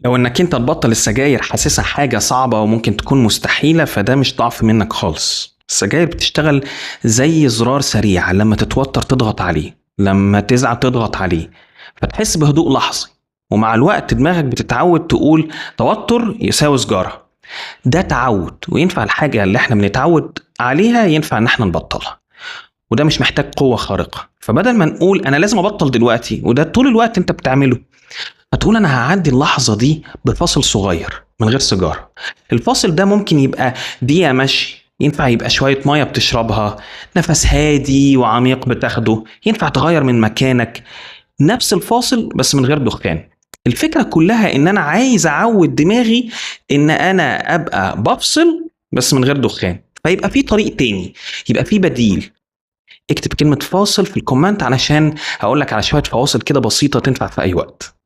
لو انك انت تبطل السجاير حاسسها حاجة صعبة وممكن تكون مستحيلة، فده مش ضعف منك خالص. السجاير بتشتغل زي زرار سريع، لما تتوتر تضغط عليه، لما تزعل تضغط عليه، فتحس بهدوء لحظي. ومع الوقت دماغك بتتعود تقول توتر يساوي سجارة. ده تعود، وينفع الحاجة اللي احنا بنتعود عليها ينفع ان احنا نبطلها. وده مش محتاج قوة خارقة. فبدل ما نقول انا لازم ابطل دلوقتي، وده طول الوقت انت بتعمله، هتقول انا هعدي اللحظة دي بفاصل صغير من غير سيجارة. الفاصل ده ممكن يبقى دقيقة مشي، ينفع يبقى شوية مية بتشربها، نفس هادي وعميق بتاخده، ينفع تغير من مكانك. نفس الفاصل بس من غير دخان. الفكرة كلها ان انا عايز اعود دماغي ان انا ابقى بفصل بس من غير دخان، فيبقى في طريق تاني، يبقى في بديل. اكتب كلمة فاصل في الكومنت علشان هقولك على شوية فواصل كده بسيطة تنفع في اي وقت.